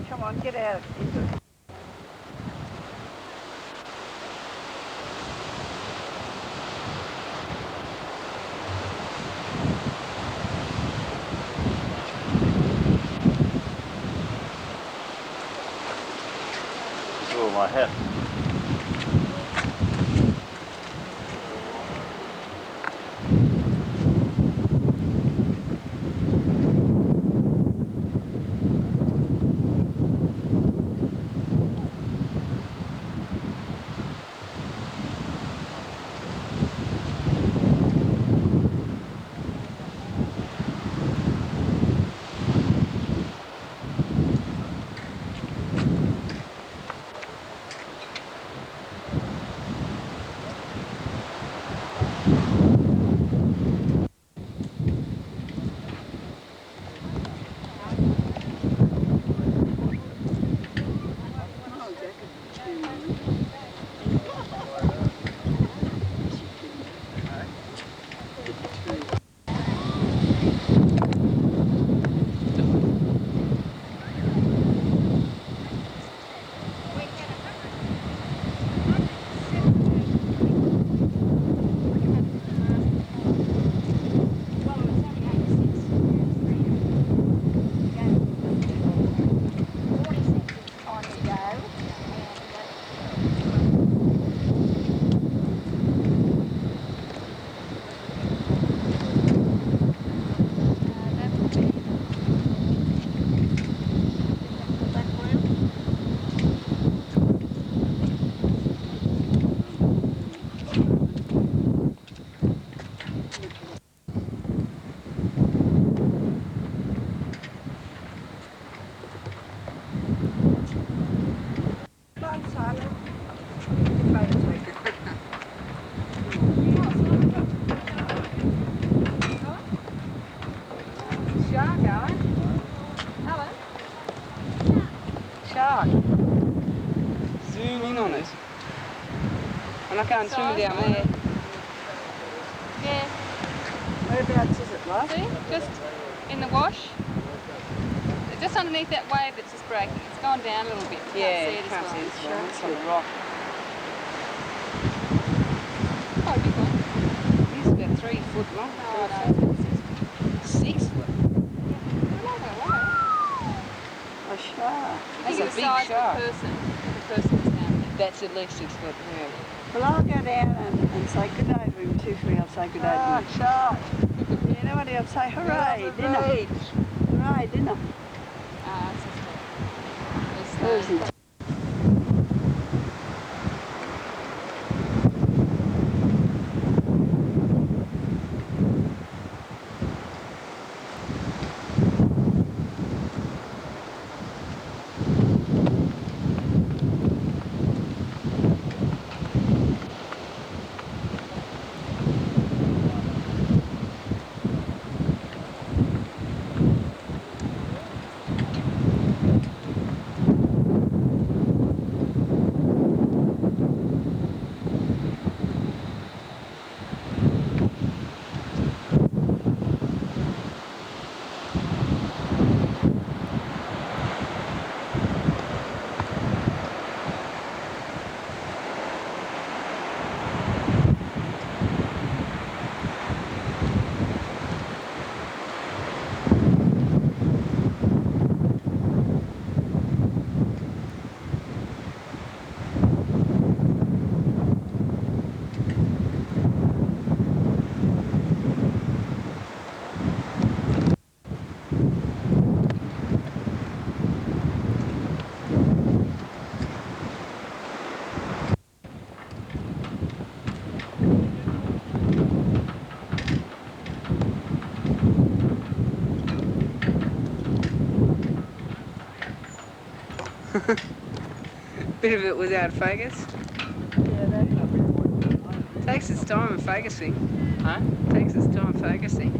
Come on, get out. Oh, my head. Zoom in on it. I'm not going swimming down there. Yeah. Whereabouts is it, love? See? Just in the wash. Just underneath that wave that's just breaking. It's gone down a little bit. Yeah, you can't see it as well. It's on the rock. Quite a big one. It's about 3 foot long. Oh, no. 6 foot. A A shark. That's That's a the big size shark. of the person. The person is down there. That's at least 6 foot. Yeah. Well, I'll go down and say good day to him too, for I'll say good day to him. Shark. You know what I'll say? Hooray, dinner. Hooray, dinner. Ah, that's just Where's he? Bit of it without focus. Yeah, that's Takes its time focusing. Huh? Takes its time focusing.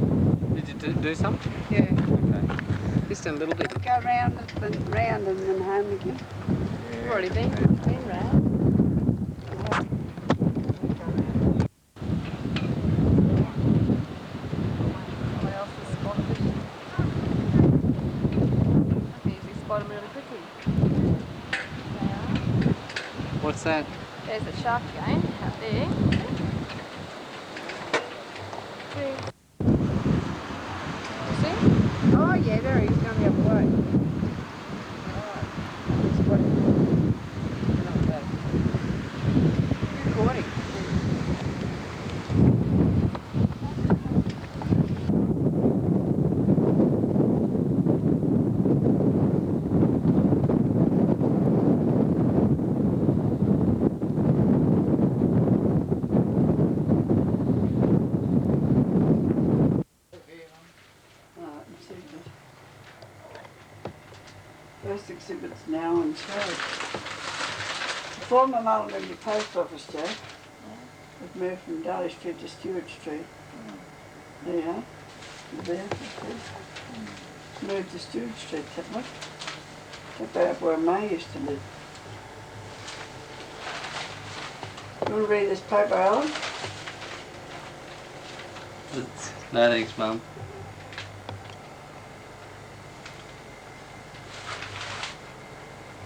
Did you do some? Yeah, Okay. just a little bit. go round and round and then home again. We've already been round. Someone else has spotted it. I can usually spot them really quickly. There they are. What's that? There's a shark again, out there. See? Oh yeah, there he is going the other way. Recording. First exhibit's now on show. The former Mullumbimby Post Office, Joe. We've moved from Daly Street to Stewart Street. There you are. There. Moved to Stewart Street, haven't we? Took that up where May used to live. You want to read this paper, Alan? No thanks, Mum.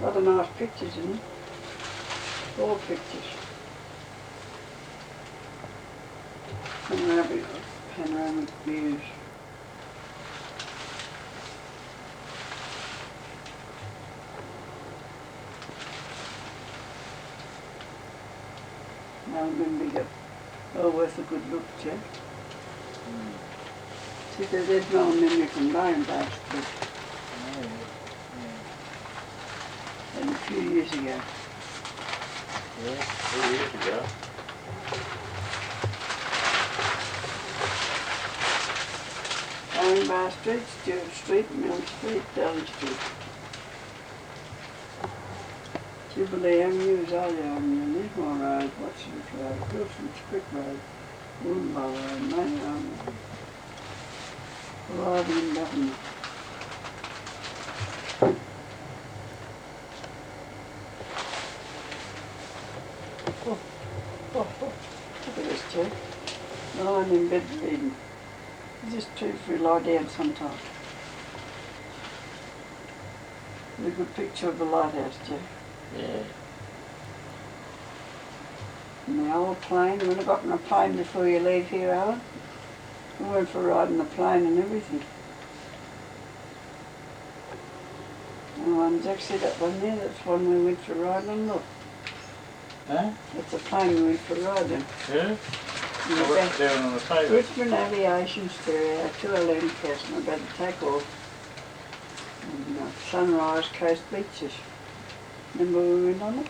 A lot of nice pictures in it. All pictures. Panoramic views. Mullumbimby got well worth a good look, Jeff. See, there's Mullumbimby from Lowenbach, but and a few years ago. Yeah, 2 years ago. Lowenbach Street, Stewart Street, Mill Street, Daly Street. Jubilee Avenue is Ada Avenue, Lismore Road, Watson's Road, Wilson's Creek Road, Wollongong Road, Main Road, arriving in Government. Look at this, Jeff. Lying in bed reading. It's just too free lie down sometimes. A good picture of the lighthouse, Jeff. Yeah. And the old plane. You want to got in a plane before you leave here, Alan? We went for a ride in the plane and everything. And one's actually that one there, that's one we went for a ride on, look. Huh? That's a plane we went for a ride in. Yeah? In the What's back. down on the table? Richmond Aviation Stereo, to Lancaster, and about to take off. And, Sunrise Coast Beaches. Remember we went on it?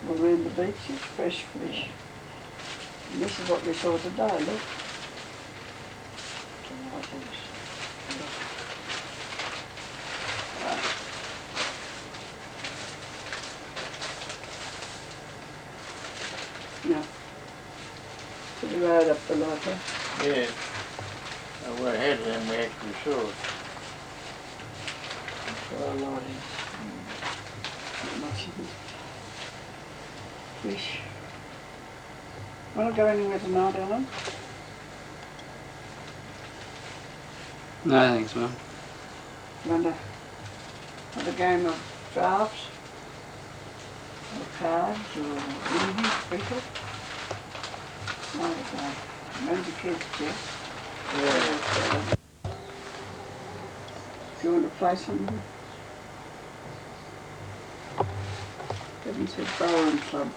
All around the beaches, fresh fish. And this is what we saw today, look. Yeah. To the road up the lighthouse. Yeah. We're ahead of them, we actually saw it. That's where our light is. Not much of it. Fish. Want to go anywhere tonight, Alan? No thanks, Mum. Want to have a game of drafts? Or cards or movies, cricket? No, okay. When's the kids, Jeff? Yeah. Do you want to play something? Haven't said bowling club.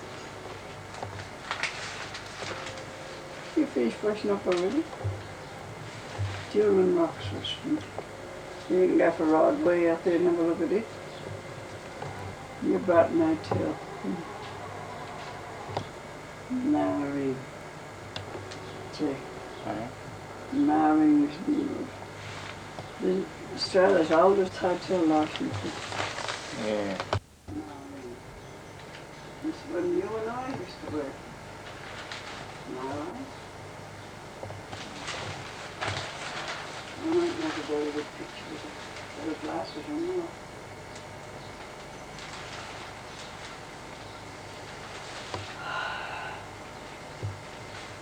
You finished brushing up already? Dillman Rocks restaurant. You can go for a ride way out there and have a look at it. New Barton Hotel. Maori. Check. Maori is Australia's oldest hotel licence. Yeah. This is when you and I used to work. No. I don't have a very good picture with the glasses on now.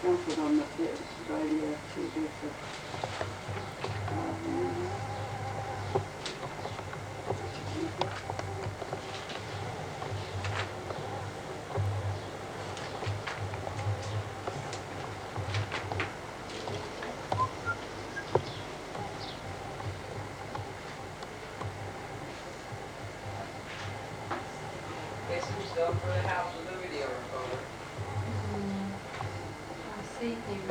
Don't put on the radio TV for Guess who's going for the house with the video recorder? I see him.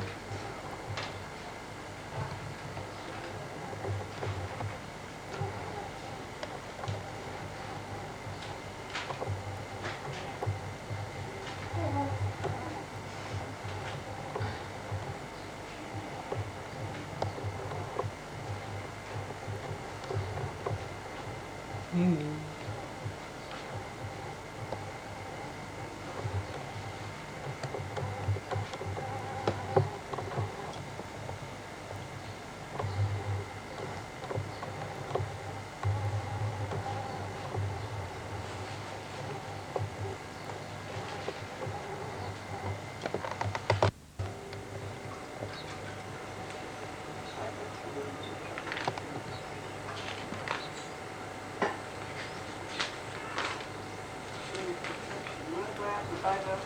What's that?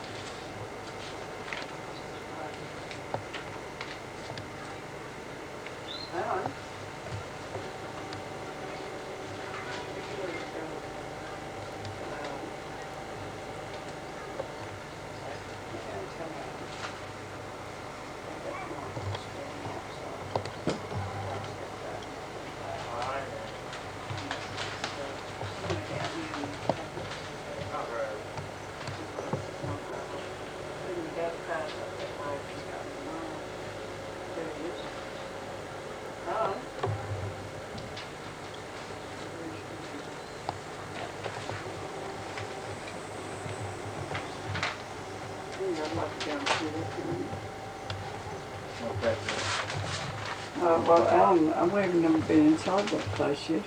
well, Alan, we've never been inside that place yet.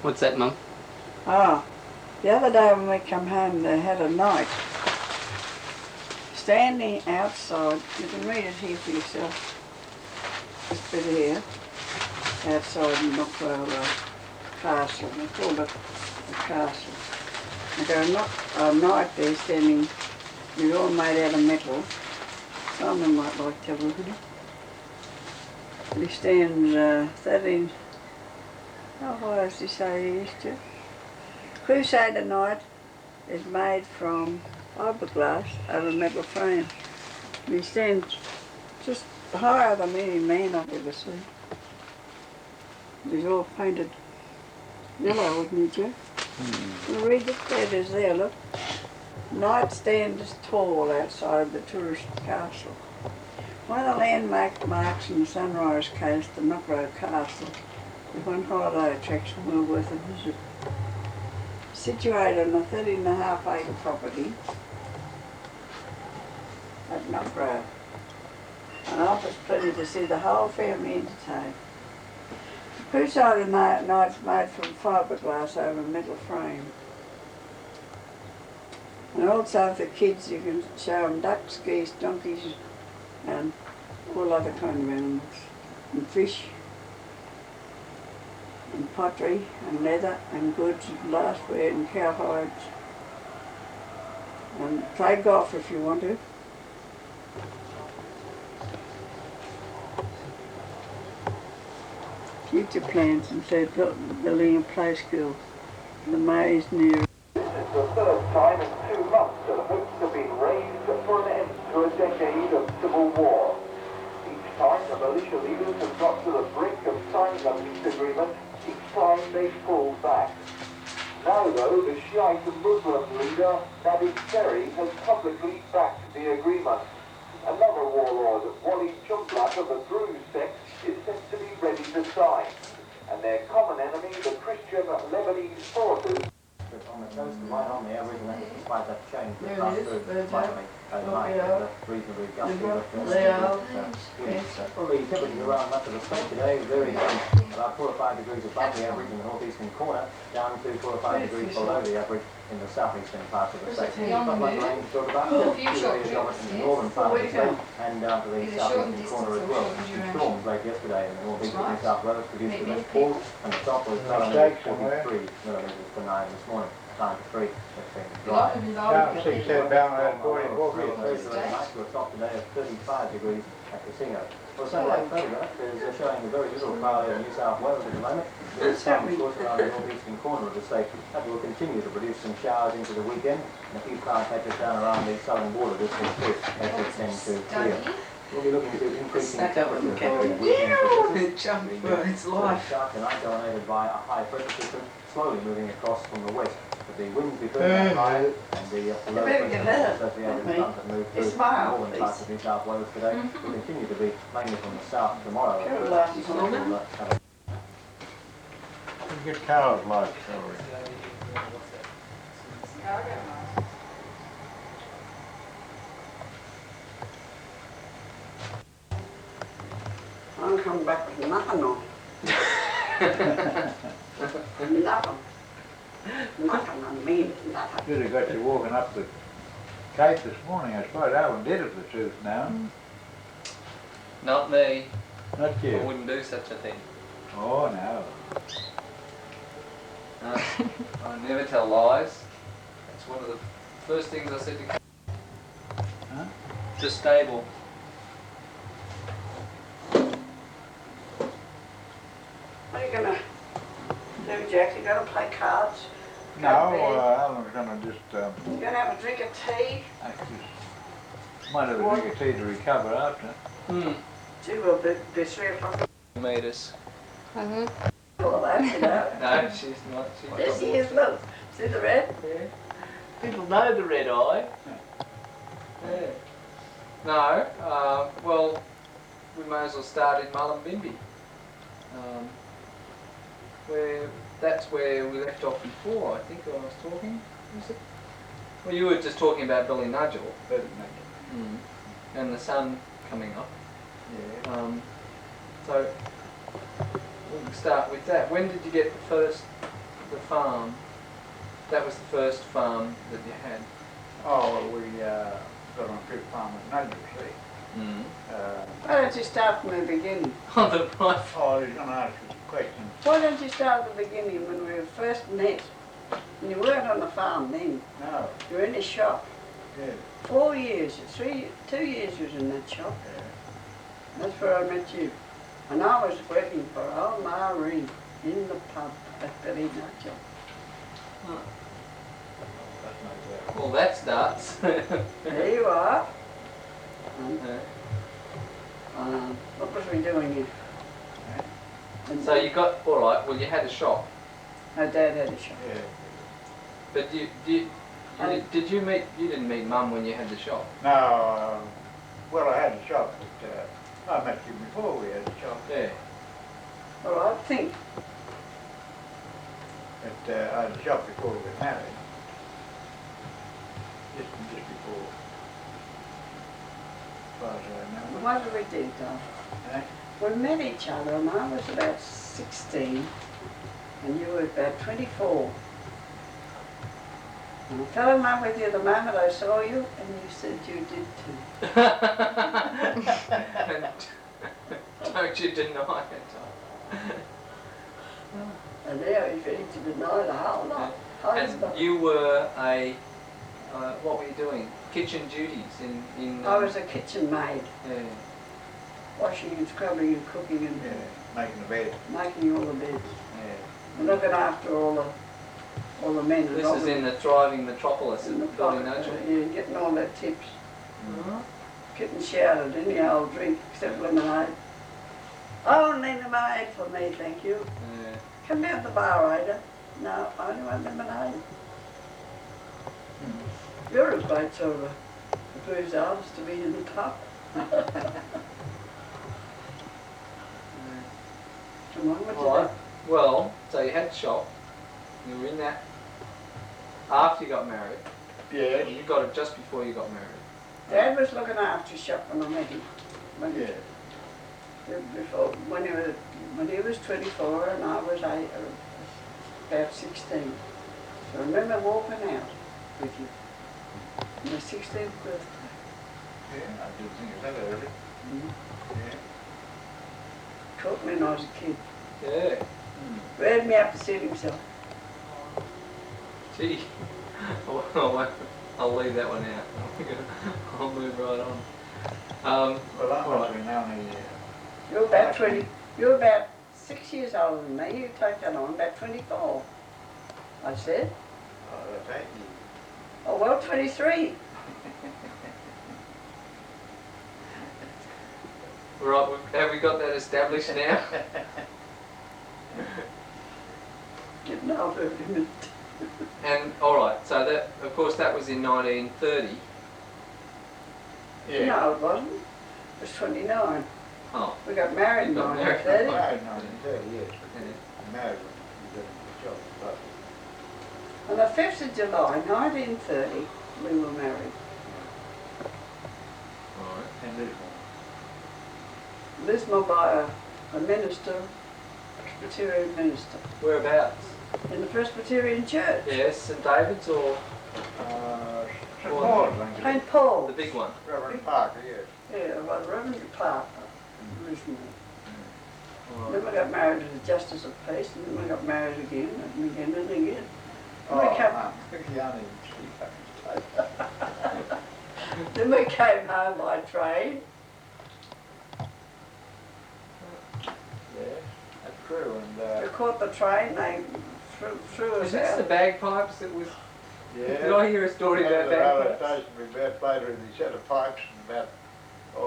What's that, Mum? Ah, the other day when we come home, they had a night standing outside. You can read it here for yourself. This bit here, outside in Knocklow Castle. They called it the castle. They got a night there standing. They're all made out of metal. Someone might like to have a look at it. He stands 13. How high does he say he is to? Crusader Knight is made from fiberglass over metal frame. And he stands just higher than any man I've ever seen. He's all painted yellow, wouldn't you, Jeff? Well, read it, there it is there, look. Knight stands tall outside the tourist castle. One of the landmarks in the Sunrise Coast, the Knocklow Castle, is one holiday attraction well worth a visit. Situated on a 30.5-acre property at Knocklow, and offers plenty to see the whole family entertained. The Crusader Knight's made from fiberglass over a metal frame. And also for kids you can show them ducks, geese, donkeys and all other kind of animals. And fish and pottery and leather and goods and glassware and cowhides. And play golf if you want to. Future plans include building a play school, the maze near. This is the third time in 2 months that hopes have been raised for an end to a decade of civil war. Each time the militia leaders have got to the brink of signing a peace agreement, each time they pull back. Now though, the Shiite Muslim leader, Nabi Cherry, has publicly backed the agreement. Another warlord, Wali Chumblat of the Druze sect, is said to be ready to sign. And their common enemy, the Christian Lebanese forces, coast and right on the average, and that was despite that change that There passed it is, through there's finally overnight Leo. with a reasonably gusty Leo. but Leo. winds. The temperatures around much of the state today vary about 4 or 5 degrees above the average in the northeastern corner, down to 4 or 5 degrees below the average in the southeastern parts of the state. But like rain talk about, few areas of it in the northern part of the state and down to the southeastern corner as well. Some storms late yesterday in the northeast and south Wales produced the best falls, and the top was 43 millimetres per 9 this morning. Time to 3. That's been dry. Can't see said down at 44 feet. Very nice to a top today of 35 degrees at Casino. Well, satellite photograph is showing very little cloud over New South Wales at the moment. There is some, of course, around the northeastern corner of the state that will continue to produce some showers into the weekend, and a few cloud patches down around the southern border this week too, as they tend to clear. We'll be looking to increasing temperatures over the weekend. It's life. Sharp tonight dominated by a high pressure system slowly moving across from the west. But the winds be turning high, and the low pressure associated with front that move through the northern parts of New South Wales today will continue to be mainly from the south tomorrow. You get cows like over. I'm coming back with nothing on. Nothing. Nothing on me, nothing. Should have got you walking up the Cape this morning. I suppose Allan did it for truth now. Not me. Not I you. wouldn't do such a thing. Oh no. No, I never tell lies. That's one of the first things I said to Huh? the stable. What are you gonna do, Jack? You gonna play cards? No, Allan's gonna just, You gonna have a drink of tea? might have a drink of tea to recover after. Gee, will be 3 o'clock. Meters. All that, you know. No, she's not. There she is, look. See the red? Yeah. People know the red eye. Yeah. No, well, we may as well start in Mullumbimby. That's where we left off before, I think I was talking. Was it? Well, you were just talking about Billy Nudgel. And the sun coming up. Yeah. So we can start with that. When did you get the farm? That was the first farm that you had. Oh, we got on a trip farm with Nudgel, see. Why don't you start from the beginning? On the right. Oh, he's gonna ask you some questions. Why don't you start at the beginning when we first met? And you weren't on the farm then. No. You were in the shop. Yeah. 4 years, 2 years you was in that shop. That's where I met you. And I was working for old Maureen in the pub at Billy Nudgel. Well, that starts. There you are. What was we doing here? So you got, all right, well you had a shop. My dad had a shop. Yeah. But you didn't meet Mum when you had the shop? No, well, I had a shop, but I met you before we had a shop. Yeah. All right, think. But I had a shop before we were married. Just before. As far as I remember. What did we do, Tom? Eh? We met each other and I was about 16 and you were about 24. And I fell in love with you the moment I saw you and you said you did too. Don't you deny it? And now he's ready to deny the whole lot. And you were what were you doing? Kitchen duties in I was a kitchen maid, yeah. washing and scrubbing and cooking and Yeah, making the bed. making all the beds. Yeah. And looking after all the men. and This all is the- in the thriving metropolis in the of Billy pocket, Nudgel. yeah, getting all their tips. Getting shouted, any old drink except lemonade. Only lemonade for me, thank you. Yeah. Come down to the bar, Ada. No, only one lemonade. You're a great sort of a booze artist to be in the pub. Come on, what All right. you Well, so you had the shop. You were in that After you got married? Yes. You got it just before you got married? Dad was looking after his shop when I met him. Yeah. When he was 24 and I was about 16. So I remember walking out with you. My 16th birthday. Yeah, I didn't think it was that early. Yeah. Taught me when I was a kid. Yeah. Reared me up to suit himself. Gee. I'll leave that one out. I'll move right on. Well, I all must right. be now only, You're about 20. You're about 6 years older than me. You take that on. About 24. I said. oh, that's 8 years. Oh well, 23. Right, have we got that established now? Getting older every minute. And all right, so that, of course, that was in 1930. Yeah. No, it wasn't. It was 29. Oh, We got married in You got married. 1930. Married in 1930, yes. yeah. Married when you got the job. But On the 5th of July, 1930, we were married. All right. and this one. Lismore by a minister, Presbyterian minister, Whereabouts? in the Presbyterian church. Yes, St David's or St. Paul's, I think it St. is. Paul. the big one? Reverend Parker, yes. Yeah, well, Reverend Clark, Lismore. All Then right. we got married to the Justice of Peace, and then we got married again, and again, and again. Oh, We kept- I think he only Then we came home by train. Yeah, that's true. We And caught the train, they threw Is us this the out. bagpipes that was... yeah, Did I hear a story about the railway bagpipes? station, we met later in the set of pipes and about a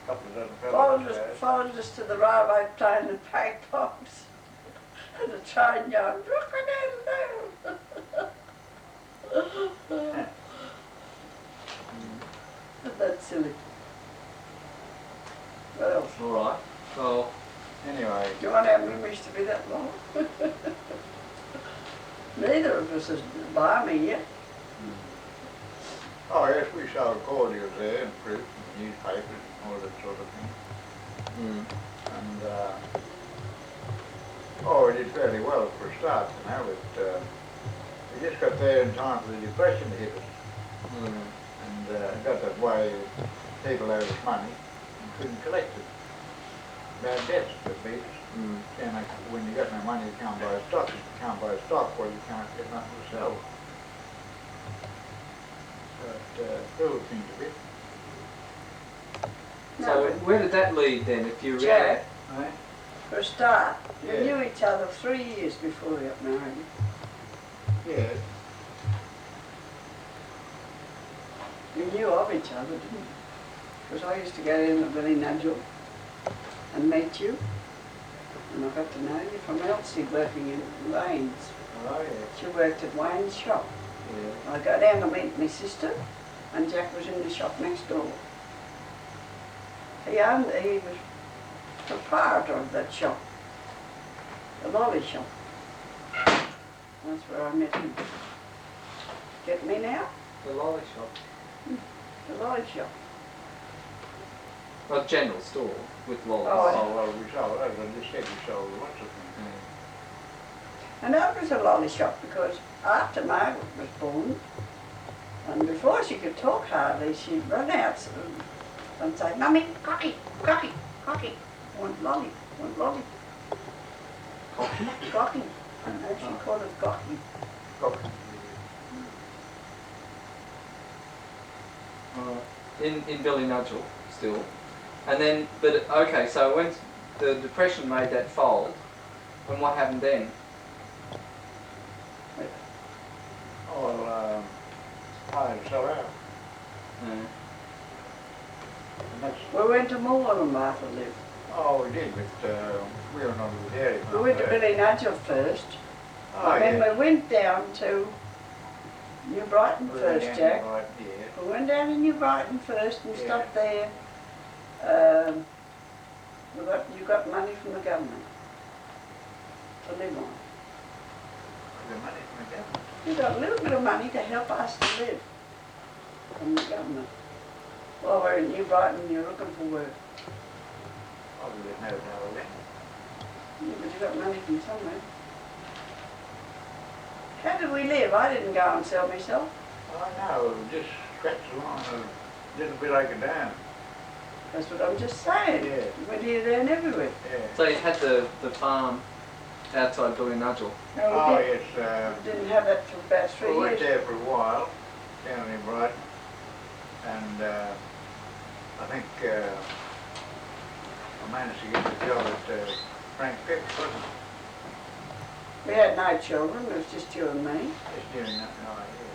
couple of dozen fellows. Followed us to the railway train and bagpipes. And the train yelled, That's silly. What else? All right. Well, Anyway, Do you want our memories to be that long? Neither of us is balmy yet. oh yes, we sold cordials there and fruit and newspapers and all that sort of thing. And we did fairly well for a start, you know, but we just got there in time for the Depression to hit us. And it got that way people owed us money and couldn't collect it. Bad debts that beat us. And like, when you got no money, you can't buy stock. If you can't buy stock, well, you can't get nothing to sell. But still things a bit. so No, where did that lead then, if you Jack, Right? for a start, we Yeah. knew each other 3 years before we got married. Yeah. We knew of each other, didn't we? Because I used to go down to Billy Nudgel and meet you. And I got to know you from Elsie working in Wayne's. Oh, yeah. She worked at Wayne's shop. Yeah. I go down to meet my sister, and Jack was in the shop next door. He was proprietor of that shop, the lolly shop. That's where I met him. Get me now? The lolly shop. The lolly shop. A general store with lollies. Oh, well, we sold, as I just said, we sold lots of things. And that was a lolly shop because after Margaret was born, and before she could talk hardly, she'd run out and say, Mummy, cocky, cocky, cocky, want lolly, want lolly. Cocky? Cocky. And she called it cocky. In Billy Nudgel still. And then, but okay, so when the Depression made that fold, and what happened then? Oh, well, I had to sell out. And that's, We went to Moorlamar to live. oh, we did, but we were not in the dairy. We went to Billy Nudgel first, Oh, and then yeah. we went down to New Brighton first, Yeah, Jack. right, yeah. We went down to New Brighton first and Yeah. stopped there. You got money from the government to live on. The money from the government. We got a little bit of money to help us to live from the government. Well, we're in New Brighton, you're looking for work. Oh, we didn't have no then. Yeah, but you got money from somewhere. How did we live? I didn't go and sell myself. Oh, no, just scratched along a little bit like a dime. That's what I'm just saying. Yeah. We went here, there and everywhere. Yeah. So you had the farm outside Ballinudgel. No, Oh, we yes, didn't have that for about 3 we went years. there for a while, down in Brighton. And I think I managed to get the job at Frank Pick's, wasn't it? We had no children, it was just you and me. Just doing that, no idea.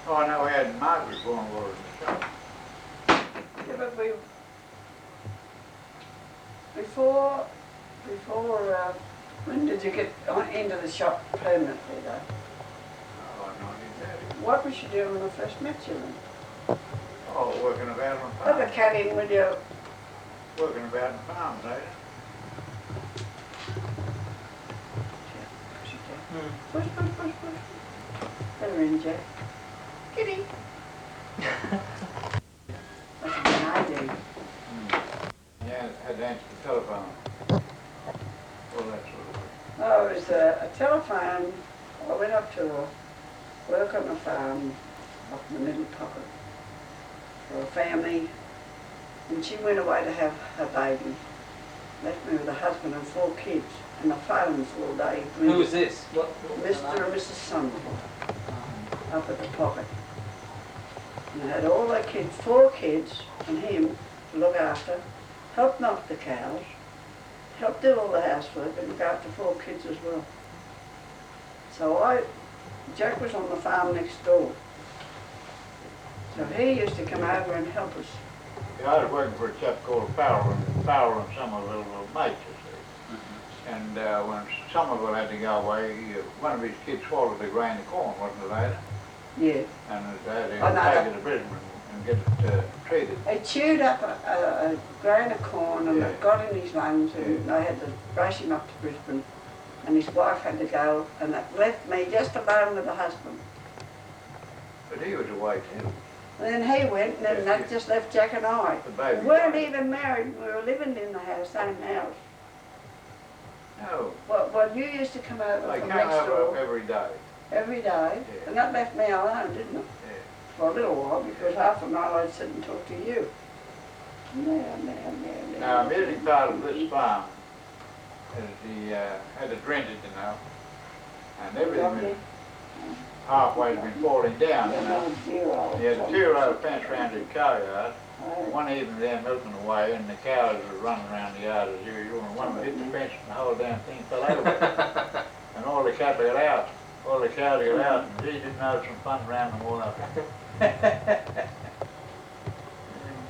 Oh, no, we had Margaret born water in the shop. Yeah, but before, when did you get into the shop permanently though? Oh, 1930. What was you doing when I first met you then? Oh, working about on Put the farms. cat in with you. Working about on farms, eh? Push, push, push, push. Let her in, Jack. Kitty. That's what I do. Yeah, had to answer the telephone. All that sort of thing. Oh, it was a telephone. I went up to work on the farm up in the middle pocket for a family, and she went away to have her baby. Left me with a husband and 4 kids, and the phones all day. Who was this? What was the Mr. name? and Mrs. Sunderland up at the pocket. And I had all their kids, 4 kids, and him to look after, help milk the cows, help do all the housework, and look after 4 kids as well. So Jack was on the farm next door. So he used to come over and help us. Yeah, I was working for a chap called Farrell and Somerville were mates, you see. And when Somerville had to go away, one of his kids swallowed a grain of corn, wasn't it, Ada? Yeah. And they had to Oh, no, take it to Brisbane and get it treated. They chewed up a grain of corn and Yeah. it got in his lungs and they had to rush him up to Brisbane. And his wife had to go and that left me just alone with the husband. But he was away too. And then he went and then that just left Jack and I. The baby We weren't died. even married, we were living in the house, same house. No, Well, you used to come over they from came next over door every day. every day Yeah. and that left me alone, didn't it? Yeah. For a little while because half the night I'd sit and talk to you. Now. Now, immediately part of this farm is had it rented, you know, and everything was halfway been falling down, you know. He had a 2-row fence around his cow yard. One evening they're milking away and the cows were running around the yard as usual and one of them hit the fence and the whole damn thing fell over. And all the cattle got out. All the cows got out and he didn't know some fun around them all up.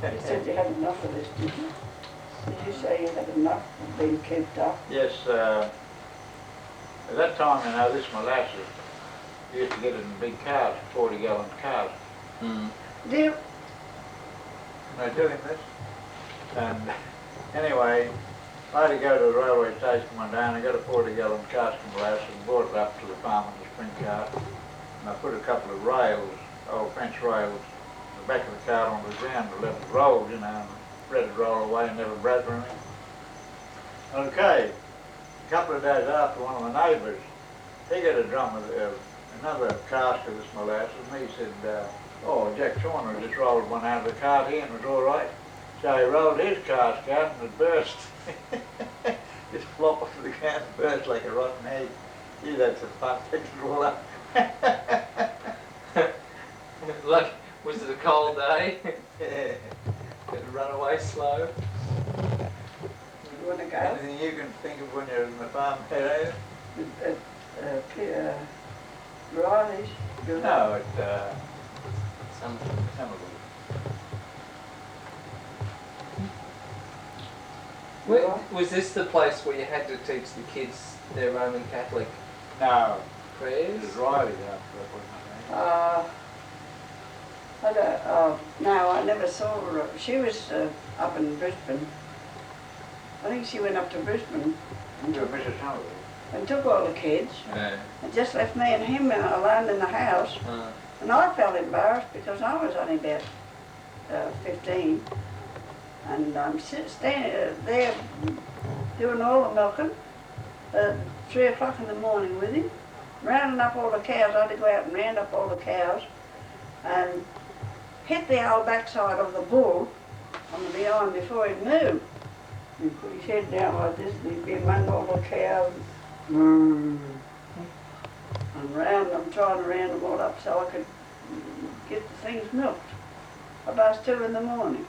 You said you had enough of this, did you? Did you say you had enough of being kept up? Yes, at that time, you know, this molasses, you used to get it in big cars, 40-gallon cars. Dear, Can I tell him this? And anyway, I had to go to the railway station one day and I got a 40-gallon cask of molasses and brought it up to the farm in the spring cart. And I put a couple of rails, old fence rails, in the back of the cart on the ground to let it roll, you know, and let it roll away and never broke or anything. Okay, a couple of days after, one of my neighbours, he got a drum of another cask of this molasses and he said, oh, Jack Chawner just rolled one out of the cart here and it was all right. So he rolled his cask out and it burst. Just flop off the ground and burst like a rotten egg. Gee, that's a fun, picked it all up. Like, was it a cold day? Yeah. Did it run away slow? you want to go? Anything you can think of when you're in the farm here, Riley's? No, at Some. Somerville. Was this the place where you had to teach the kids their Roman Catholic No, prayers? it was Riley after that, wasn't No, I never saw her. She was up in Brisbane. I think she went up to Brisbane. it? You were Mrs. Somerville. and took all the kids Yeah. and just left me and him alone in the house. And I felt embarrassed because I was only about 15, and I'm standing there doing all the milking at 3 o'clock in the morning with him, rounding up all the cows. I had to go out and round up all the cows and hit the old backside of the bull on the behind before he'd move. He'd put his head down like this and he'd be among all the cows and round them, trying to round them all up so I could get the things milked about 2 in the morning.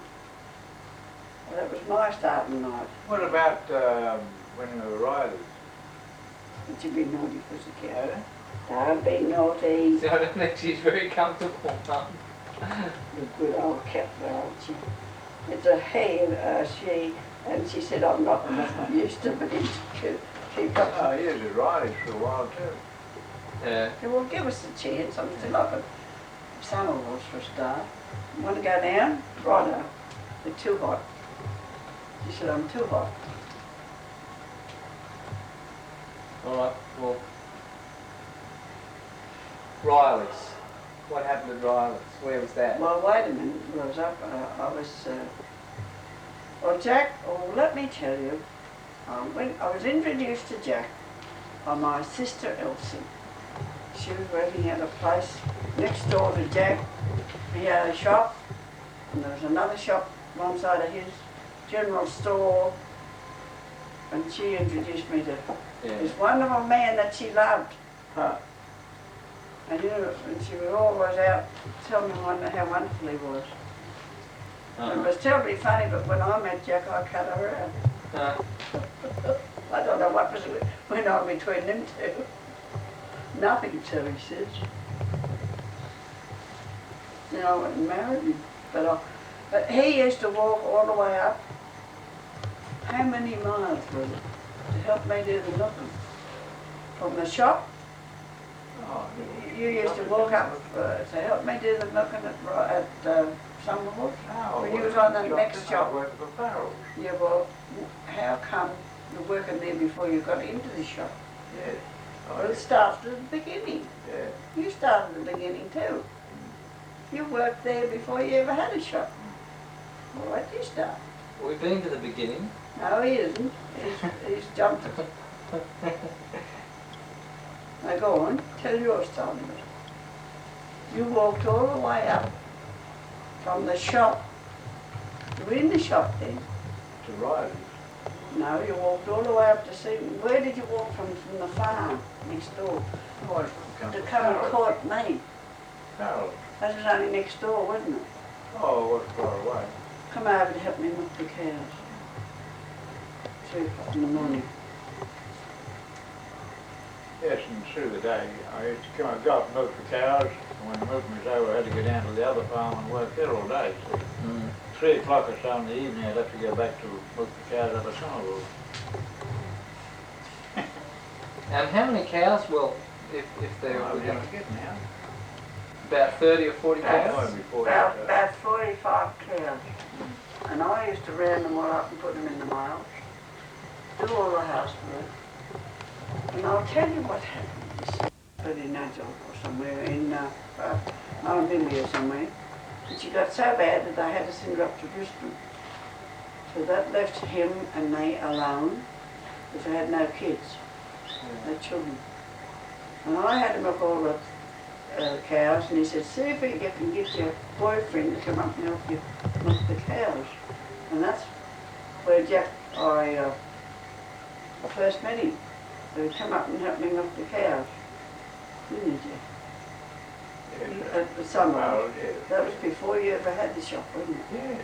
Well, that was my starting night. What about when you were riders? But you'd be naughty, pussycat. Don't be naughty. So I don't think she's very comfortable, Mum. You good old cat there, aren't you? It's a he, and she said, I'm not used to being cute. She got Oh, you did riders for a while too. Yeah. They will give us a chance. I'm still up at summer wars for a start. You want to go down? Righto. They're too hot. She said, I'm too hot. All right. Well, Riley's. What happened at Riley's? Where was that? Well, wait a minute. I was up. Well, Jack, let me tell you, when I was introduced to Jack by my sister Elsie. She was working at a place next door to Jack. He had a shop, and there was another shop alongside of his, general store, and she introduced me to this wonderful man that she loved. Huh. And you know, and she was always out telling me how wonderful he was. It was terribly funny, but when I met Jack, I cut her out. I don't know what went on between them two. Nothing, so he says. You know, I went and married him. But he used to walk all the way up. How many miles was it? To help me do the milking. From the shop. Oh, You used to walk up to help me do the milking at Summerwood. When you was on the next job. Working for Farrell. Yeah, well, how come you're working there before you got into the shop? Yes. Well, it started at the beginning. Yeah. You started at the beginning too. You worked there before you ever had a shop. Well, where did you start? We've been to the beginning. No, he isn't. He's jumped it. Now go on, tell your story. You walked all the way up from the shop. You were in the shop then. To riders. No, you walked all the way up to see. Where did you walk from the farm next door? Oh, To come and court me. Farrell. That was only next door, wasn't it? Oh, it was far away. Come over to help me milk the cows. 3 o'clock in the morning. Yes, and through the day, I used to come and go up and milk the cows, and when the milking was over, I had to go down to the other farm and work there all day. So 3 o'clock or so in the evening, I'd have to go back to milk the cows up at Summerwood. And how many cows? Well, if they were I within forget now. about 30 or 40 cows? About 45 cows. And I used to round them all up and put them in the miles. Do all the housework. And I'll tell you what happened. But in Agile or somewhere, in Mullumbimby or somewhere. And she got so bad that they had to send her up to Bristol. So that left him and me alone, because they had no kids, no children. And I had to milk all the cows, and he said, see if you can get your boyfriend to come up and help you milk the cows. And that's where Jack, I first met him. So he'd come up and help me milk the cows. Didn't you, Jack? At the summer. Oh, yes. That was before you ever had the shop, wasn't it? Yes.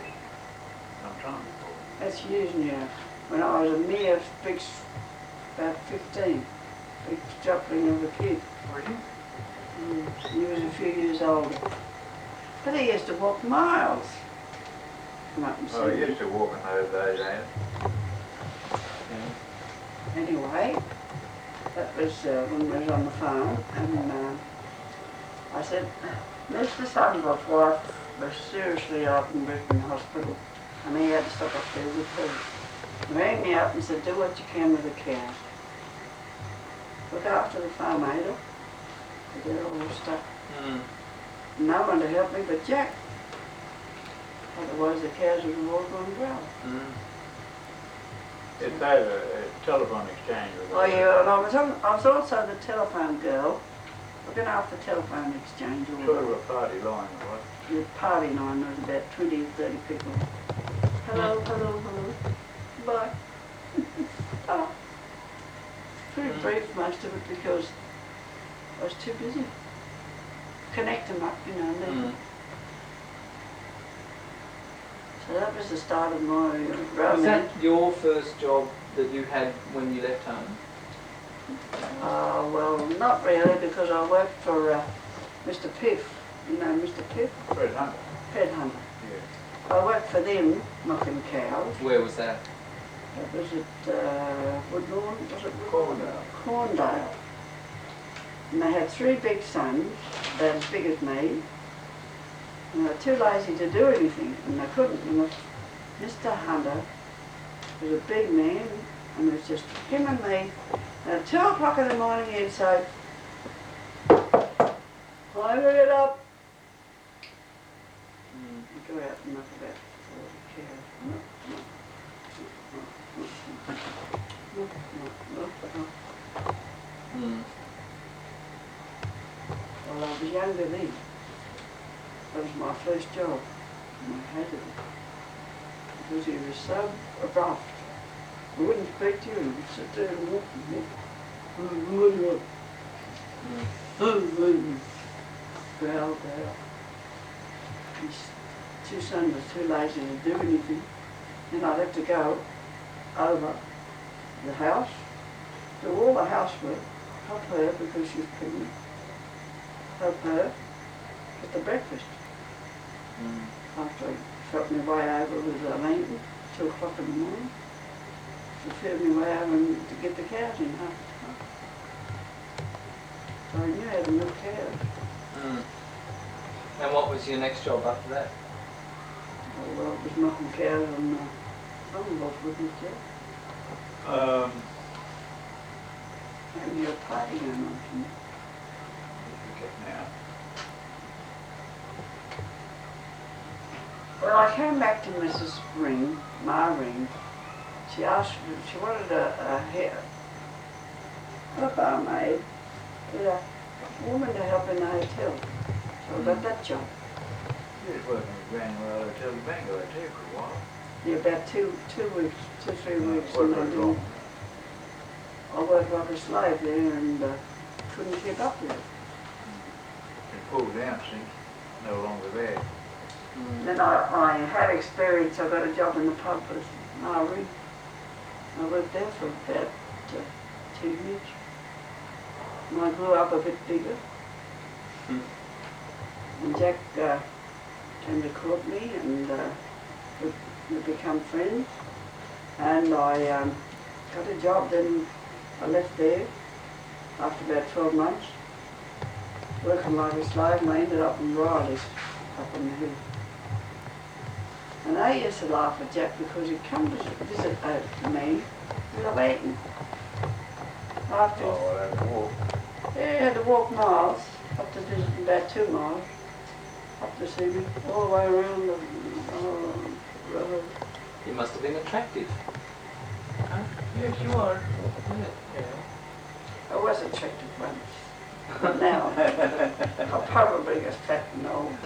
Sometime before. That's years now. When I was a mere big, about 15, big struggling of a kid. Were you? He was a few years older. But he used to walk miles. Come up and see Oh, me. you used to walk in those days, ain't Anyway, that was when we was on the farm, and I said, Mr. Sandler's wife was seriously out in Brisbane Hospital, and he had to stop up there with her. He rang me up and said, do what you can with the cows. look after the farm, Ada. They're all stuck. Mm. No one to help me but Jack. Otherwise the cows would have all gone dry. Mm. If they had a telephone exchange with Oh yeah, and I was also the telephone girl, looking after the telephone exchange. sort of a party line, right? The party line was about 20 or 30 people. Hello, hello, hello. Bye. Oh. Pretty brief most of it because I was too busy. Connect them up, you know, and then. Mm. So that was the start of my Was romance. that your first job that you had when you left home? Well, not really, because I worked for Mr. Piff. You know Mr. Piff? Fred Hunter. Headhunter. Yeah. I worked for them, milking cows. Where was that? That was at Woodlawn, was it Woodlawn? Corndale. Corndale. And they had 3 big sons, about as big as me. And they were too lazy to do anything, and they couldn't. And Mr. Hunter was a big man, and it was just him and me. And at 2 o'clock in the morning he'd say, "Climb it up." We'd go out and milk about 40 cows. Mm. Well, I was younger then. That was my first job, and I hated it. Because he was so abrupt. He wouldn't speak to you, he would sit there and walk with me. Growled out. His 2 sons were too lazy to do anything. Then I'd have to go over the house, do all the housework, help her because she was pregnant, help her get the breakfast. After I felt my way over with a lantern, 2 o'clock in the morning, to feel my way over and to get the cows in half the time. So I knew how to milk cows. Mm. And what was your next job after that? Well, it was milking cows and Commonwealth with me, yeah. Having a party going on for me. Now. Well, I came back to Mrs. Ring, Ma Ring. She asked, she wanted a barmaid, a woman to help in the hotel. So I got that job. You was working with Granwell Hotel in Bangor too for a while. Yeah, about 3 weeks. What And was wrong? I worked like a slave there and couldn't keep up with it. It pulled down since no longer there. Then I had experience. I got a job in the pub with Ma Ring. I worked there for about 2 years. And I grew up a bit bigger. And Jack came to court me and we become friends. And I got a job, then I left there after about 12 months, working like a slave, and I ended up in Riley's up in the hill. And I used to laugh at Jack because he'd come to visit me with a lantern. After Oh, well, that walk. yeah, he had to walk miles, up to visit, about 2 miles, up to see me, all the way around the road. You must have been attractive. Huh? Yes, you are. I was attractive once, but now I'll probably get fat and old.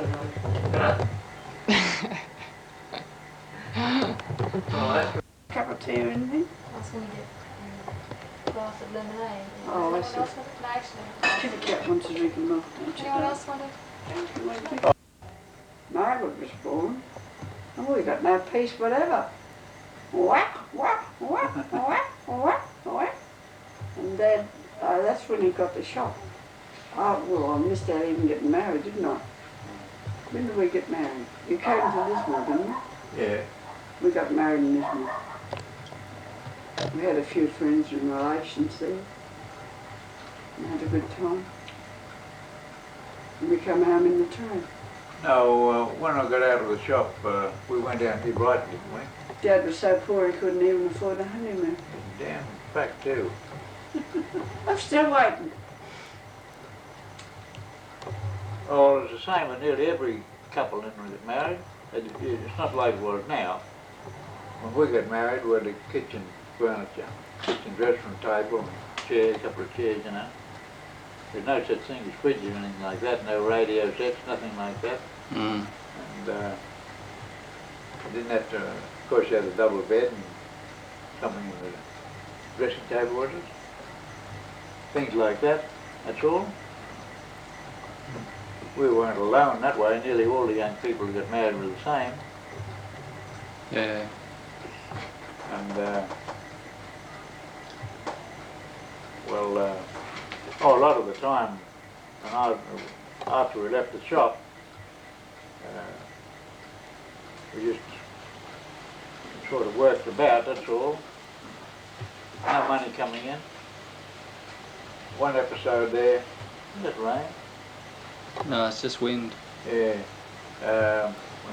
Cup of tea or anything? I was going to get a glass of lemonade. Oh, I Anyone see. else want it? No, actually. Kitty cat wants to drink milk, don't you? Anyone else want it? Margaret was born. Oh, we got no peace whatever. Whack, whack, whack, whack, whack, whack. And Dad, that's when he got the shock. Oh, well, I missed out even getting married, didn't I? When did we get married? You came to Lismore, didn't you? Yeah. We got married in Lismore. We had a few friends and relations there. We had a good time. And we come home in the train. No, when I got out of the shop, we went down to Brighton, didn't we? Dad was so poor he couldn't even afford a honeymoon. Damn fact too. I'm still waiting. Oh, it's the same with nearly every couple in that get married. It's not like it was now. When we got married, we had the kitchen furniture, kitchen dressing room table, and chairs, a couple of chairs, you know. There's no such thing as fridge or anything like that, no radio sets, nothing like that. Mm. And you didn't have to, of course you had a double bed and something in the dressing table was it. Things like that, that's all. We weren't alone that way, nearly all the young people who got married were the same. Yeah. And, a lot of the time, after we left the shop, we just sort of worked about, that's all. No money coming in. One episode there, did it rain? No, it's just wind. Yeah.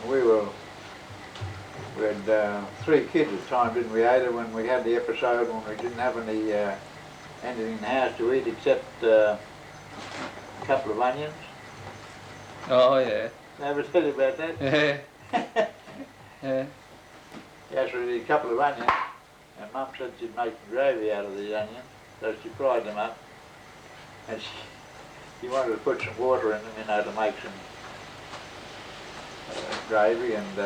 When we had 3 kids at the time, didn't we, Ada, when we had the episode when we didn't have any anything in the house to eat except a couple of onions. Oh, yeah. I ever tell you about that? Yeah. Yeah. Yes, we did a couple of onions, and Mum said she'd make gravy out of the onions, so she fried them up, and she wanted to put some water in them, you know, to make some gravy, and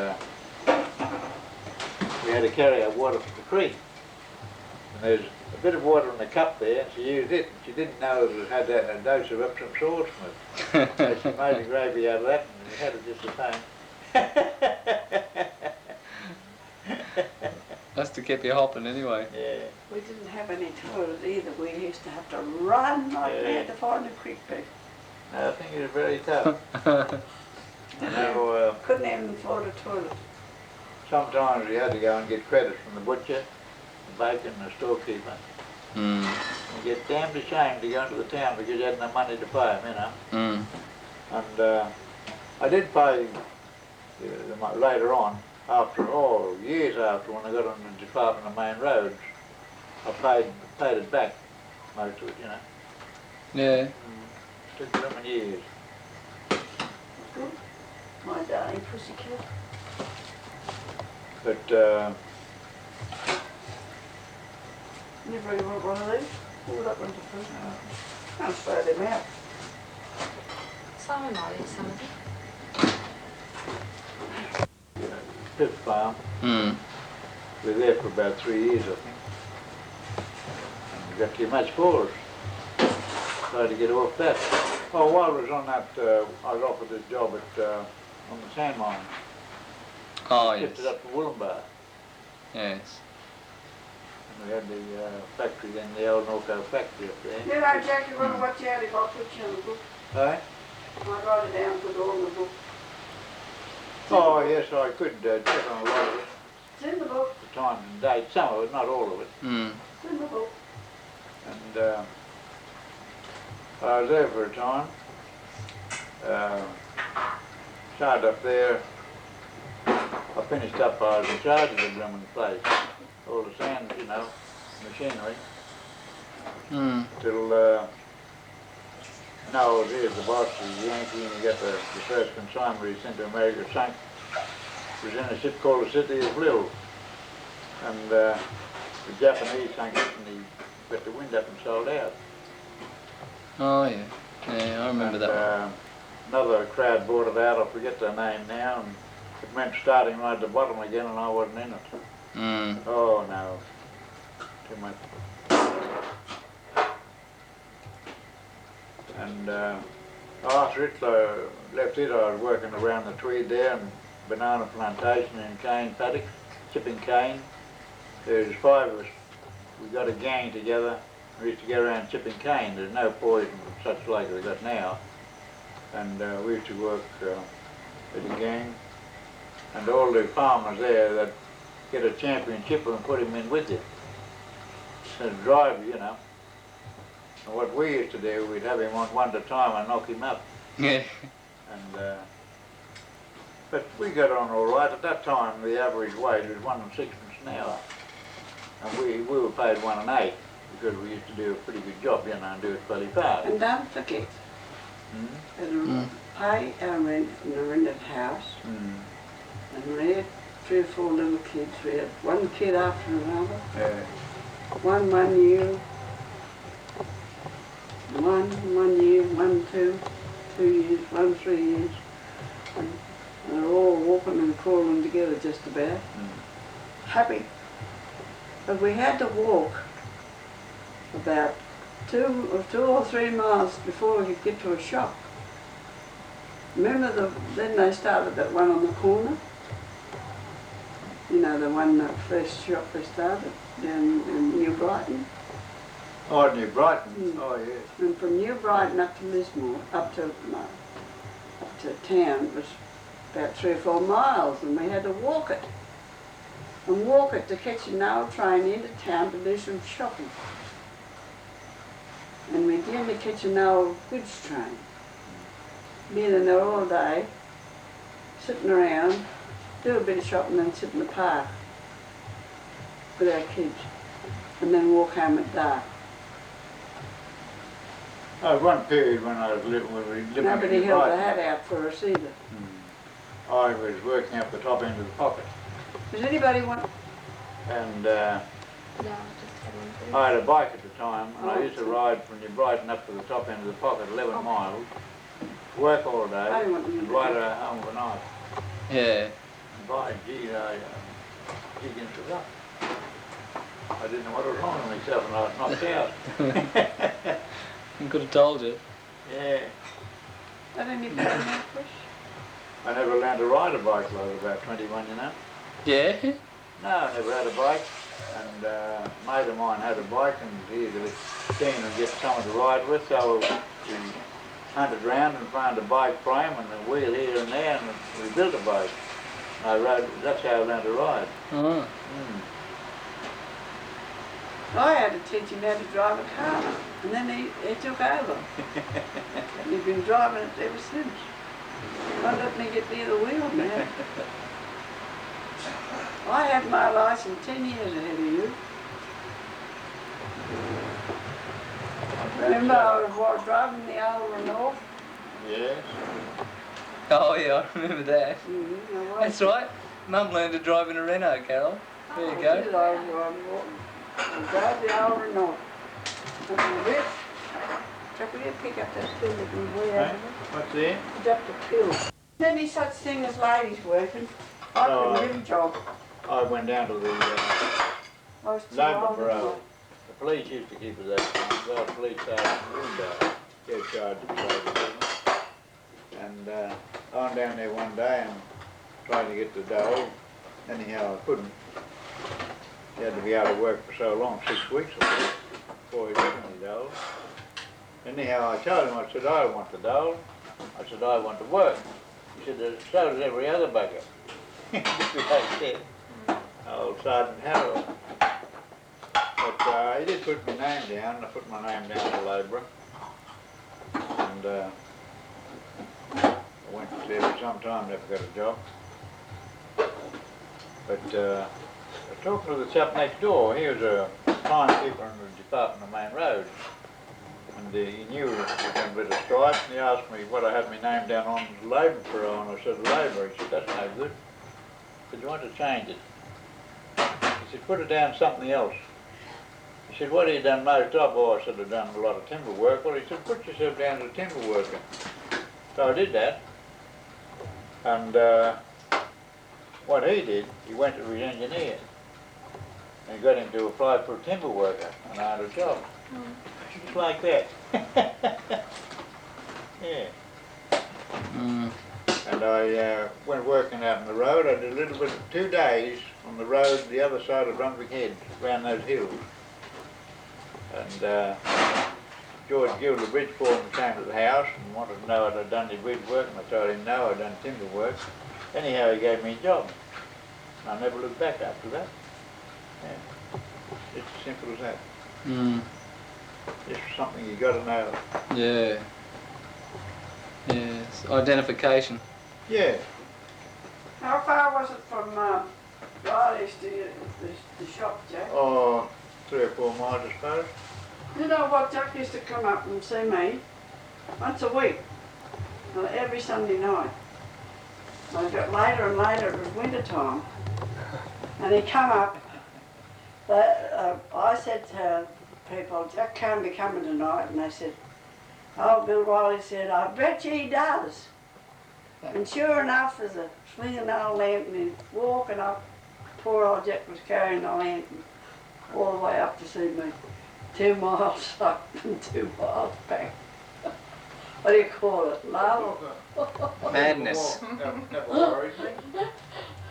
we had to carry our water from the creek. And there's a bit of water in the cup there, and she used it, and she didn't know it had a dose of Epsom salt from it. So she made a gravy out of that, and we had it just the same. That's to keep you hopping anyway. Yeah. We didn't have any toilet either. We used to have to run like mad to find a creek bed. I think it was very tough. You know, Couldn't even afford a toilet. sometimes you had to go and get credit from the butcher, the baker, and the storekeeper. Mm. You get damned ashamed to go into the town because you had no money to pay them, you know. Mm. And I did pay later on, years after, when I got on the Department of Main Roads, I paid it back, most of it, you know. Yeah. Took them years. Good. My darling pussycat. But Never really want one of these. Pull that one to food. I'll throw them out. Someone might eat some of it. Pip farm. Mm. We were there for about 3 years, I think. And we got too much for us. Tried to get off that. Oh, while I was on that, I was offered a job at on the sand mine. Oh, Shipped yes. it up to Wollumbar. Yes. And we had the factory then, the old Norco factory up there. You know, Jack, you want to watch out if I put you in the book. Hey? I write it down, put it all in the book. Oh, yes, I could check on a lot of it. It's in the book. The time and date, some of it, not all of it. Mm. It's in the book. And I was there for a time. Started up there. I finished up, I was in charge of the blooming place. All the sand, you know, machinery. Mm. Till now here's the boss, the Yankee, and he got the first consignment he sent to America sank. It was in a ship called the City of Lille. And the Japanese sank it, and he got the wind up and sold out. Oh, yeah. Yeah, I remember that one. Another crowd bought it out, I forget their name now, and it meant starting right at the bottom again, and I wasn't in it. Mm. Oh no, too much. And after it, left it, I was working around the Tweed there, and banana plantation and cane paddocks, chipping cane. There's 5 of us. We got a gang together. We used to go around chipping cane. There's no poison and such like they got now. And we used to work as a gang. And all the farmers there that get a championship and put him in with you. As a driver, you know. And what we used to do, we'd have him on one at a time and knock him up. Yeah. And but we got on all right. At that time, the average wage was 1 6 an hour. And we were paid 1 8. because we used to do a pretty good job, you know, and do it fairly fast. And don't forget, pay our rent in a rented house, and we had 3 or 4 little kids. We had one kid after another. Yeah. One year, 2 years, 3 years. And they're all walking and crawling together just about. Happy. But we had to walk about 2 or 3 miles before we could get to a shop. Remember then they started that one on the corner? You know, the one, that first shop they started down in New Brighton. Oh, New Brighton. Oh, yes. And from New Brighton up to Lismore, up to town, was about 3 or 4 miles, and we had to walk it. And walk it to catch an old train into town to do some shopping. And we again to catch an old goods train. Being in there all day, sitting around, do a bit of shopping and sit in the park with our kids, and then walk home at dark. There was one period when I was living Nobody in held Brighton. a hat out for us either. I was working up the top end of the pocket, Does anybody want? and No, just had one. I had a bike at the time, and I used to ride from New Brighton up to the top end of the pocket, 11 miles, work all day, I don't want you and to ride do home overnight. Yeah. And by gee, against the rock. I didn't know what was wrong with myself, and I was knocked out. I could have told you. Yeah. Got any better than push? I never learned to ride a bike till I was about 21, you know. Yeah? No, I never had a bike, and a mate of mine had a bike, and he was a bit keen on getting someone to ride with, so we hunted around and found a bike frame and a wheel here and there, and we built a bike. I rode, that's how I learned to ride. Oh. I had to teach him how to drive a car, and then he took over. He's been driving it ever since. Won't let me get near the wheel now. I had my license 10 years ahead of you. Remember I was driving the old Renault? Yes. Oh yeah, I remember that. Mm-hmm. That's right. Mum learned to drive in a Renault, Carol. There you go. I drive the old Renault. Rich, will you pick up that pill that was way out of it? What's there? Pick up the pill. Is there any such thing as ladies working? I couldn't get a job. I went down to the I was too Labour old. Bureau. The police used to keep us there. Well, the police sergeant Window, get charged of labour business. And I went down there one day and tried to get the dole. Anyhow, I couldn't. You had to be out of work for so long, 6 weeks or so, before you got any dole. Anyhow, I told him, I said, I want the dole. I said, I want to work. He said, so does every other bugger. Just like that. Old Sergeant Harold. But he did put my name down. I put my name down as a labourer. And I went there for some time, never got a job. But I was talking to the chap next door. He was a timekeeper in the Department of Main Roads. And he knew we were going to a strike, and he asked me what I had my name down on the Labour Bureau, and I said Labour. He said, that's no good. I said, you want to change it? He said, put it down something else. He said, what have you done most of? Oh, I said, I've done a lot of timber work. Well, he said, put yourself down as a timber worker. So I did that. And what he did, he went to his engineer and got him to apply for a timber worker, and I had a job. Just like that. Yeah. And I went working out on the road. I did a little bit, 2 days on the road the other side of Brunswick Head, around those hills. And George Gill, the bridge foreman, came to the house and wanted to know if I'd done any bridge work, and I told him no, I'd done timber work. Anyhow, he gave me a job. And I never looked back after that. Yeah. It's as simple as that. It's something you got to know. Yeah. Yes. Identification. Yeah. How far was it from Riley's to the shop, Jack? Oh, 3 or 4 miles, I suppose. You know what, Jack used to come up and see me once a week, every Sunday night. And it got later and later, it was winter time. And he come up, I said to people, Jack can't be coming tonight, and they said, oh, Bill Wiley said, I bet you he does. And sure enough, there's a swinging old lamp, and he's walking up. Poor old Jack was carrying the lantern all the way up to see me. 2 miles up and 2 miles back. What do you call it? Love? Madness. Never worried me.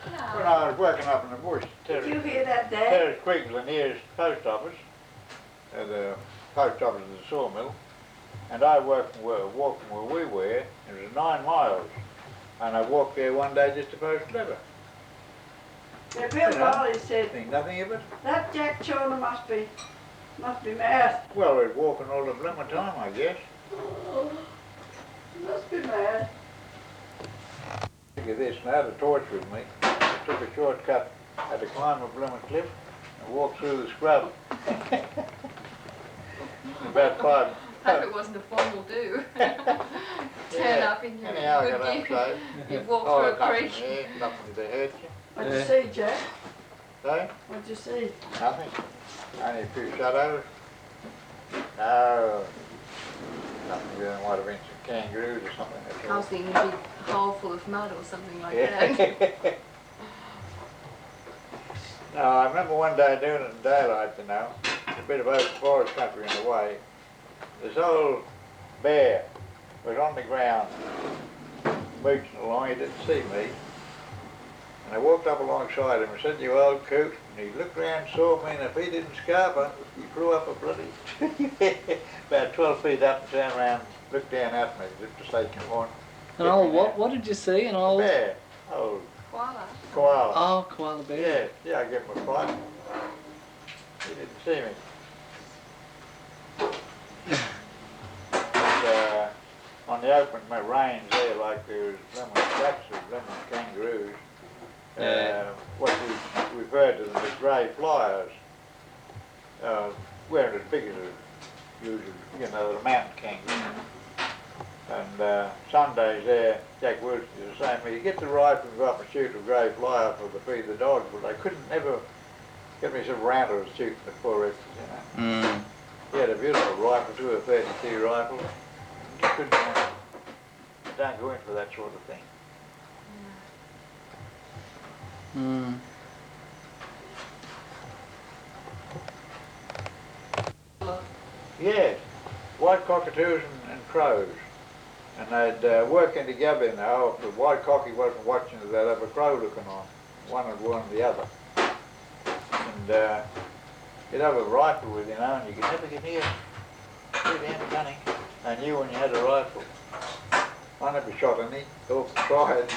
When I was working up in the bush, Did you hear that, Dad? Terrace Creek was the nearest post office, the post office of the sawmill, and I walking where we were, it was 9 miles, and I walked there one day just to post a letter. Yeah, Bill Wiley said, Think nothing of it. that Jack Chawner must be mad. Well, we're walking all the blooming time, I guess. Must be mad. Look at this, and I had a torch with me. I took a shortcut, had to climb a blooming cliff and walk through the scrub. About 5. Hope it wasn't a formal do. Turn up in your Anyhow, I got good gear. outside. You walk through a creek. Nothing to hurt you. What'd you see, Jack? So, What'd you see? nothing. Only a few shadows. No. Nothing really might have been some kangaroos or something. That's I all. was thinking a big hole full of mud or something like that. No, I remember one day doing it in daylight, you know, a bit of open forest country in the way. This old bear was on the ground, mooching along. He didn't see me. And I walked up alongside him and said, you old coot. And he looked around, saw me, and if he didn't scarper, he flew up a bloody, about 12 feet up and turned around, looked down at me, as if to say, come on. An old what? What did you see? An old Bear. Old Koala. koala. Oh, koala bear. Yeah, I gave him a fright. He didn't see me. And, on the open range there, like there was lemon tracks of lemon kangaroos, what we referred to them as grey flyers, weren't as big as the usual, you know, the mountain kangaroo. And Sundays there, Jack Wilson was saying, well, you get the rifle and go up and shoot a grey flyer for the feed the dogs, but they couldn't ever get me some rounder as shooting the foresters, you know. He had a beautiful rifle too, a 32 rifle. You couldn't, don't go in for that sort of thing. Yes, white cockatoos and crows. And they'd working together in the hole. The white cocky wasn't watching, they'd have a crow looking on. One would warn the other. And you'd have a rifle with you, know, and you could never get near down gunning. They knew when you had a rifle. I never shot any, or tried.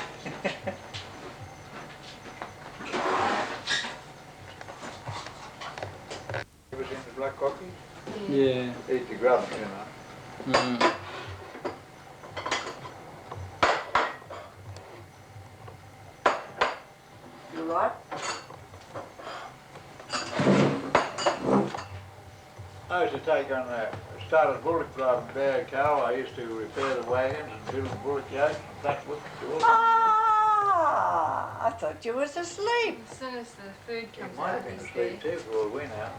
You ever seen the black cockies? Yeah. They eat the grubs, you know. You right? I used to take on started bullock driving there at Cow. I used to repair the wagons and build the bullock yokes and that would do all. Ah, I thought you was asleep. As soon as the food It comes might out, have been he's there. asleep too for all we know.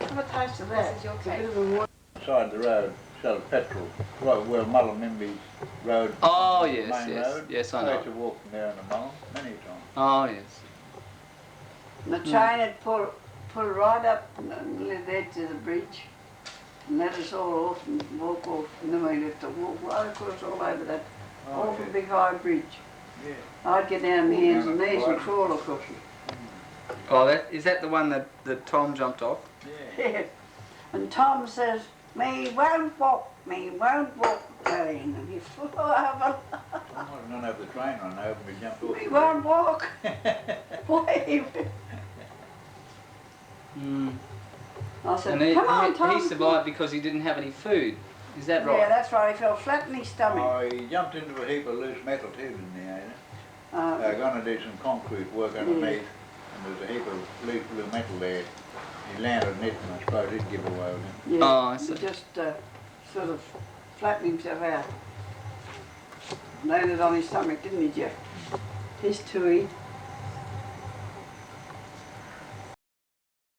Have a taste of that. This is your It's a cake. bit of a water. Side the road, sell petrol. Right where Mullamimby's road. Oh, the yes, main yes. road. Yes, I I know. used to walk from there in the Mullam many times. Oh, yes. And the train had pulled right up and the edge of the bridge and let us all off and walk off. And then we left to walk right across all over that awful big high bridge. Yeah. I'd get down on my hands and Yeah, knees and right. crawl across it. Oh, is that the one that Tom jumped off? Yeah. Yeah. And Tom says, me won't walk, Jane. And he flew over. I wasn't going to have the train run over and we jumped off. Me won't walk. Wave. I said, And come on, Tom. he survived because he didn't have any food. Is that Yeah, right? that's right. He fell flat in his stomach. Oh, he jumped into a heap of loose metal too, didn't he, Ada? They're going to do some concrete work underneath, and there's a heap of loose blue metal there. He landed on it, and I suppose he'd give away with him. Yeah, Oh, I he see. just sort of flattened himself out. Landed on his stomach, didn't he, Jeff? His tui.